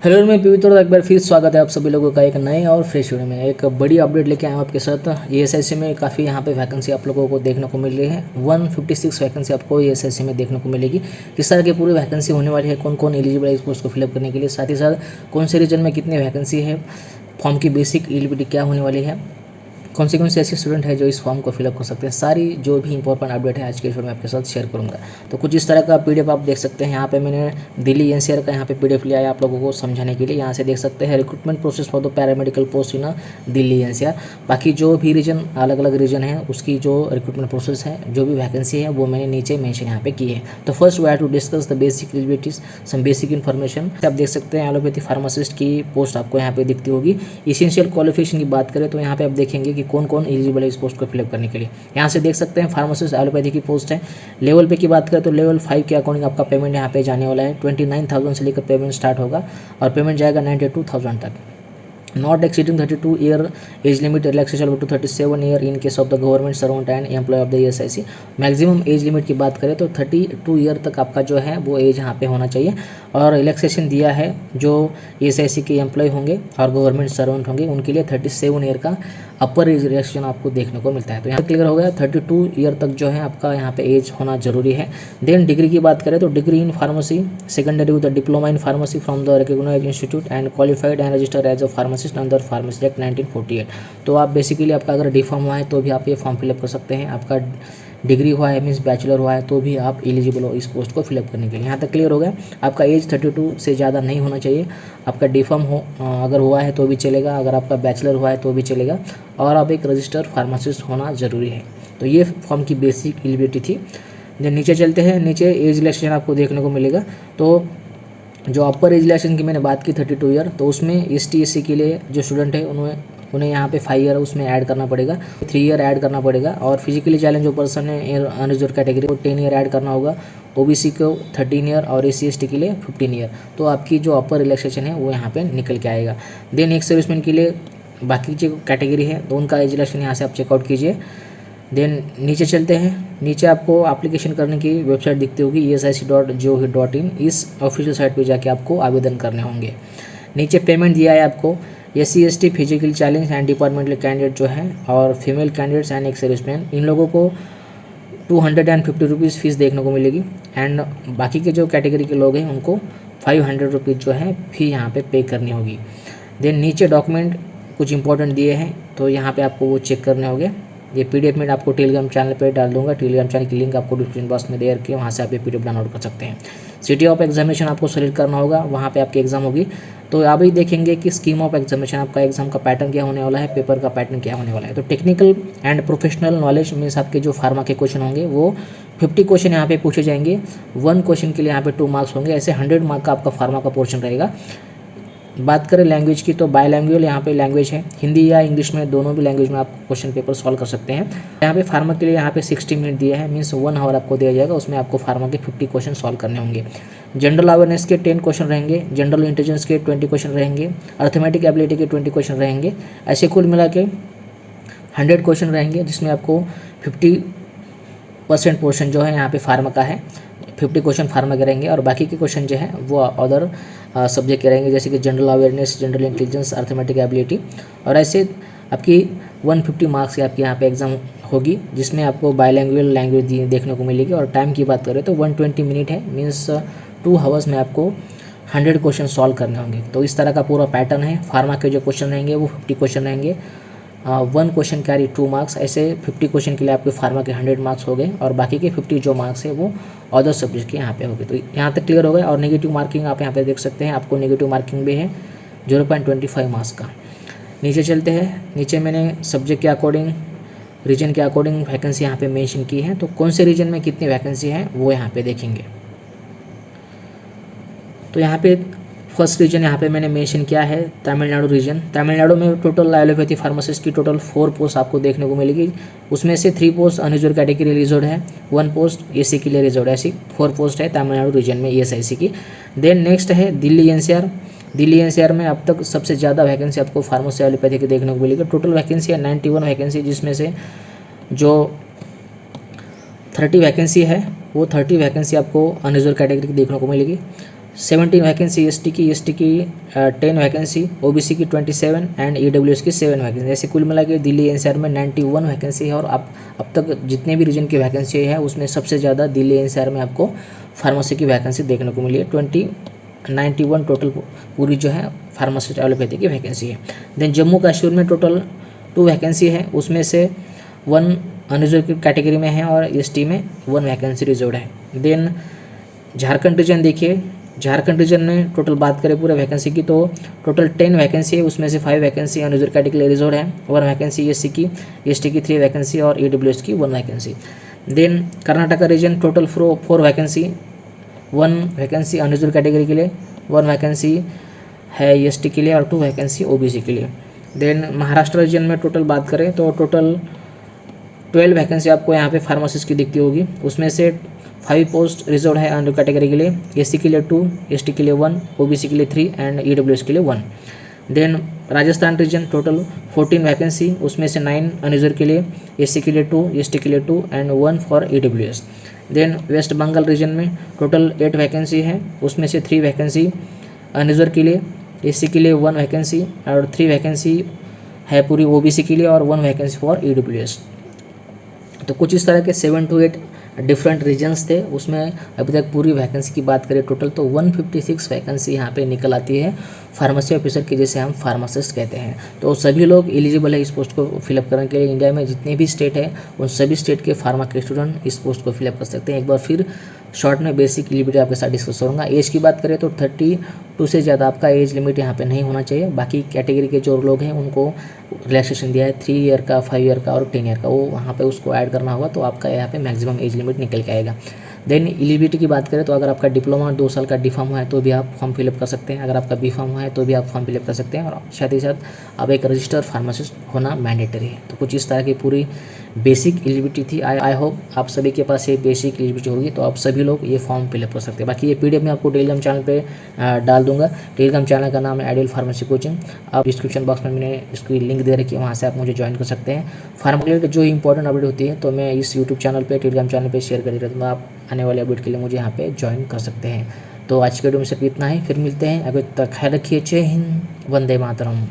Hello मैं पीयूष और एक बार फिर स्वागत है आप सभी लोगों का एक नए और फ्रेश वीडियो में। एक बड़ी अपडेट लेके आया हूँ आपके साथ। ईएसआईसी में काफ़ी यहाँ पे वैकेंसी आप लोगों को देखने को मिल रही है। 156 वैकेंसी आपको ईएसआईसी में देखने को मिलेगी। किस तरह की पूरी वैकेंसी होने वाली है, कौन कौन एलिजिबल है इस पोस्ट को फिलअप करने के लिए, साथ ही साथ कौन से रीजन में कितनी वैकेंसी है, फॉर्म की बेसिक एलिजिबिलिटी क्या होने वाली है, कौन से ऐसे स्टूडेंट है जो इस फॉर्म को फिलअप कर सकते हैं, सारी जो भी इंपॉर्टेंट अपडेट है आज के वीडियो में आपके साथ शेयर करूंगा। तो कुछ इस तरह का पीडीएफ आप देख सकते हैं। यहाँ पे मैंने दिल्ली एनसीआर का यहाँ पे पीडीएफ लिया है आप लोगों को समझाने के लिए। यहाँ से देख सकते हैं recruitment process for the paramedical post in Delhi NCR. बाकी जो भी रीजन अलग अलग रीजन है उसकी जो रिक्रूटमेंट प्रोसेस है, जो भी वैकेंसी है वो मैंने नीचे मेंशन यहाँ पे की है। तो first we have to discuss the basic eligibilities, some basic information. आप देख सकते हैं एलोपैथी फार्मासिस्ट की पोस्ट आपको यहाँ पे दिखती होगी। इसेंशियल क्वालिफिकेशन की बात करें तो यहाँ पे आप देखेंगे कि कौन कौन एलिजिबल है इस पोस्ट को फिलअप करने के लिए। यहाँ से देख सकते हैं फार्मासिस्ट एलोपैथी की पोस्ट है। लेवल पे की बात करें तो लेवल 5 के अकॉर्डिंग आपका पेमेंट यहाँ पे जाने वाला है। 29,000 से लेकर पेमेंट स्टार्ट होगा और पेमेंट जाएगा 92,000 तक। Not exceeding 32 year age limit, relaxation up to 37 year in case of the government servant and employee of the ESIC। Maximum age limit की बात करें तो 32 ईयर तक आपका जो है वो एज यहाँ पे होना चाहिए। और रिलैक्सेशन दिया है जो ESIC के एम्प्लॉय होंगे और गवर्नमेंट सर्वेंट होंगे उनके लिए 37 ईयर का अपर एज रिलैक्सेशन आपको देखने को मिलता है। तो यहाँ क्लियर हो गया, 32 ईयर तक जो है आपका यहाँ पे एज होना जरूरी है। देन डिग्री की बात करें तो degree in pharmacy secondary with diploma in pharmacy from the recognised institute and qualified and registered as a pharmacist under pharmacy act 1948। तो आप बेसिकली आपका अगर डी फॉर्म हुआ है तो भी आप ये फॉर्म फिलअप कर सकते हैं। आपका डिग्री हुआ है मीन्स बैचलर हुआ है तो भी आप एलिजिबल हो इस पोस्ट को फिलअप करने के लिए। यहाँ तक क्लियर हो गया। आपका एज 32 से ज़्यादा नहीं होना चाहिए। आपका डी फॉर्म हो अगर हुआ है तो भी चलेगा, अगर आपका बैचलर हुआ है तो भी चलेगा, और आप एक रजिस्टर्ड फार्मासिस्ट होना ज़रूरी है। तो ये फॉर्म की बेसिक एलिजिबिलिटी थी। जब नीचे चलते हैं, नीचे एज रिलैक्सेशन आपको देखने को मिलेगा। तो जो अपर एज रिलैक्सेशन की मैंने बात की 32 ईयर, तो उसमें ST SC के लिए जो स्टूडेंट है उन्हें यहाँ पे 5 ईयर उसमें ऐड करना पड़ेगा, 3 ईयर ऐड करना पड़ेगा। और फिजिकली चैलेंज जो पर्सन है अनरिजर्व कैटेगरी को 10 ईयर ऐड करना होगा, OBC को 13 ईयर और SC ST के लिए 15 ईयर। तो आपकी जो अपर रिलैक्सेशन है वो यहाँ पे निकल के आएगा। देन एक सर्विसमैन के लिए बाकी जो कैटेगरी है तो उनका एज रिलैक्सेशन यहाँ से आप चेकआउट कीजिए। देन नीचे चलते हैं। नीचे आपको एप्लीकेशन करने की वेबसाइट दिखती होगी esic.gov.in। इस ऑफिशियल साइट पे जाके आपको आवेदन करने होंगे। नीचे पेमेंट दिया है आपको SC ST physical challenge and departmental candidate जो है और फीमेल कैंडिडेट्स एंड एक सर्विसमैन, इन लोगों को 250 रुपीज़ फीस देखने को मिलेगी। एंड बाकी के जो कैटेगरी के लोग हैं उनको 500 रुपीज़ जो है फी यहाँ पे करनी होगी। देन नीचे डॉक्यूमेंट कुछ इंपॉर्टेंट दिए हैं तो यहाँ पे आपको वो चेक करने होंगे। ये PDF में आपको टेलीग्राम चैनल पे डाल दूंगा। टेलीग्राम चैनल की लिंक आपको डिस्क्रिप्शन बॉक्स में दे रखी है, वहाँ से आप ये PDF डाउनलोड कर सकते हैं। सिटी ऑफ एग्जामिनेशन आपको सेलेक्ट करना होगा, वहाँ पे आपकी एग्जाम होगी। तो अभी देखेंगे कि स्कीम ऑफ एग्जामिनेशन आपका एग्जाम का पैटर्न क्या होने वाला है, पेपर का पैटर्न क्या होने वाला है। तो technical and professional knowledge means आपके जो फार्मा के क्वेश्चन होंगे वो 50 क्वेश्चन यहाँ पे पूछे जाएंगे। 1 क्वेश्चन के लिए यहाँ पे 2 मार्क्स होंगे। ऐसे 100 मार्क का आपका फार्मा का पोर्शन रहेगा। बात करें लैंग्वेज की तो बायलैंग्वेज यहाँ पे लैंग्वेज है, हिंदी या इंग्लिश में, दोनों भी लैंग्वेज में आप क्वेश्चन पेपर सॉल्व कर सकते हैं। यहाँ पे फार्मा के लिए यहाँ पे 60 मिनट दिया है, मीन्स 1 आवर आपको दिया जाएगा। उसमें आपको फार्मा के 50 क्वेश्चन सॉल्व करने होंगे। जनरल अवेयरनेस के 10 क्वेश्चन रहेंगे, जनरल इंटेलिजेंस के 20 क्वेश्चन रहेंगे, अर्थमेटिक एबिलिटी के 20 क्वेश्चन रहेंगे। ऐसे कुल मिला के 100 क्वेश्चन रहेंगे, जिसमें आपको 50% पोर्शन जो है यहाँ पे फार्मा का है, 50 क्वेश्चन फार्मा के रहेंगे और बाकी के क्वेश्चन जो है वो अदर सब्जेक्ट के रहेंगे, जैसे कि general awareness, general intelligence, arithmetic ability. और ऐसे आपकी 150 मार्क्स की आपकी यहाँ पे एग्जाम होगी, जिसमें आपको बायलैंग्वेज लैंग्वेज देखने को मिलेगी। और टाइम की बात करें तो 120 मिनट है, मीन्स 2 आवर्स में आपको 100 क्वेश्चन सॉल्व करने होंगे। तो इस तरह का पूरा पैटर्न है। फार्मा के जो क्वेश्चन रहेंगे वो 50 क्वेश्चन रहेंगे, 1 क्वेश्चन कैरी 2 मार्क्स। ऐसे 50 क्वेश्चन के लिए आपके फार्मा के 100 मार्क्स हो गए और बाकी के 50 जो मार्क्स है वो अदर सब्जेक्ट के यहाँ पे हो गए। तो यहाँ तक क्लियर हो गए। और नेगेटिव मार्किंग आप यहाँ पे देख सकते हैं, आपको नेगेटिव मार्किंग भी है 0.25 मार्क्स का। नीचे चलते हैं। नीचे मैंने सब्जेक्ट के अकॉर्डिंग, रीजन के अकॉर्डिंग वैकेंसी यहाँ पे मेंशन की है। तो कौन से रीजन में कितनी वैकेंसी है वो यहाँ पे देखेंगे। तो यहाँ पे फर्स्ट रीजन यहाँ पे मैंने मेंशन किया है तमिलनाडु रीजन। तमिलनाडु में टोटल एलोपैथी फार्मासिस्ट की टोटल 4 पोस्ट आपको देखने को मिलेगी। उसमें से 3 पोस्ट अनरिजर्व कैटेगरी रिजर्व है, 1 पोस्ट SC के लिए रिजर्व है। ऐसी 4 पोस्ट है तमिलनाडु रीजन में ESIC की। देन नेक्स्ट है दिल्ली NCR। दिल्ली NCR में अब तक सबसे ज़्यादा वैकेंसी आपको फार्मेसी एलोपैथी की देखने को मिलेगी। टोटल वैकेंसी है 91 वैकेंसी, जिसमें से जो 30 वैकेंसी है वो 30 वैकेंसी आपको अनरिजर्व कैटेगरी की देखने को मिलेगी। 17 वैकेंसी एसटी की 10 वैकेंसी, ओबीसी की 27 एंड ईडब्ल्यूएस की 7 वैकेंसी। ऐसे कुल मिला के दिल्ली एनसीआर में 91 वैकेंसी है। और अब तक जितने भी रीजन की वैकेंसी है उसमें सबसे ज़्यादा दिल्ली एनसीआर में आपको फार्मेसी की वैकेंसी देखने को मिली है। 91 टोटल पूरी जो है फार्मासिस्ट एलोपैथी की वैकेंसी है। देन जम्मू कश्मीर में टोटल 2 वैकेंसी है, उसमें से 1 अनरिजर्व कैटेगरी में है और एसटी में 1 वैकेंसी रिजर्व है। देन झारखंड रीजन देखिए, झारखंड रीजन में टोटल बात करें पूरे वैकेंसी की तो टोटल 10 वैकेंसी है, उसमें से 5 वैकेंसी अनरिजर्व कैटेगरी रिजर्व है, 1 वैकेंसी एससी की, एसटी की 3 वैकेंसी और ईडब्ल्यूएस की 1 vacancy. Then Karnataka region total 4 vacancy, 1 vacancy unreserve category के लिए, 1 वैकेंसी है एसटी के लिए और 2 वैकेंसी ओबीसी के लिए। देन महाराष्ट्र रीजन में टोटल बात करें तो टोटल 12 वैकेंसी आपको यहाँ पे फार्मासिस्ट की दिखती होगी, उसमें से 5 पोस्ट रिजर्व है अंडर कैटेगरी के लिए, एससी के लिए 2, एसटी के लिए 1, ओबीसी के लिए 3 एंड ईडब्ल्यूएस के लिए 1। Then Rajasthan region total 14 vacancy, उसमें से 9 अनरिजर्व के लिए, एससी के लिए 2, एसटी के लिए 2 and 1 for EWS. Then West Bengal region में टोटल 8 वैकेंसी है, उसमें से 3 वैकेंसी अनरिजर्व के लिए, एससी के लिए 1 वैकेंसी और 3 वैकेंसी है पूरी ओबीसी के लिए और 1 वैकेंसी फॉर ईडब्ल्यूएस। तो कुछ इस तरह के 7 to 8 डिफरेंट रीजन्स थे, उसमें अभी तक पूरी वैकेंसी की बात करें टोटल तो 156 वैकेंसी यहाँ पे निकल आती है फार्मेसी ऑफिसर की, जिसे हम फार्मासिस्ट कहते हैं। तो सभी लोग एलिजिबल है इस पोस्ट को फिलअप करने के लिए। इंडिया में जितने भी स्टेट है उन सभी स्टेट के फार्मा के स्टूडेंट इस पोस्ट को फिलअप कर सकते हैं। एक बार फिर शॉर्ट में बेसिक एलिजिबिलिटी आपके साथ डिस्कस करूँगा। एज की बात करें तो 32 से ज़्यादा आपका एज लिमिट यहाँ पे नहीं होना चाहिए। बाकी कैटेगरी के जो लोग हैं उनको रिलैक्सेशन दिया है 3 ईयर का, 5 ईयर का और 10 ईयर का, वो वहाँ पे उसको ऐड करना होगा तो आपका यहाँ पे मैक्सिमम एज लिमिट निकल के आएगा। देन एलिजिबिलिटी की बात करें तो अगर आपका डिप्लोमा 2 साल का डी फार्म हुआ है तो भी आप फॉर्म फिलअप कर सकते हैं, अगर आपका बी फार्म हुआ है तो भी आप फॉर्म फिलअप कर सकते हैं, और साथ ही साथ आप एक रजिस्टर्ड फार्मासिस्ट होना मैंडेटरी है। तो कुछ इस तरह की पूरी बेसिक एलिजिबिलिटी थी। आई होप आप सभी के पास ये बेसिक एलिजिबिलिटी होगी तो आप सभी लोग ये फॉर्म फिलअप कर सकते हैं। बाकी ये पीडीएफ मैं आपको टेलीग्राम चैनल पे डाल दूंगा। टेलीग्राम चैनल का नाम है आइडियल फार्मेसी कोचिंग। आप डिस्क्रिप्शन बॉक्स में मैंने इसकी लिंक दे रखी है, वहाँ से आप मुझे ज्वाइन कर सकते हैं। फार्मा रिलेटेड जो इंपॉर्टेंट अपडेट होती है तो मैं इस यूट्यूब चैनल पर, टेलीग्राम चैनल पर शेयर कर देता हूँ। आप आने वाले अपडेट के लिए मुझे यहाँ पे ज्वाइन कर सकते हैं। तो आज के वीडियो में सिर्फ इतना ही, फिर मिलते हैं। अभी तक ख्याल रखिए। जय हिंद, वंदे मातरम।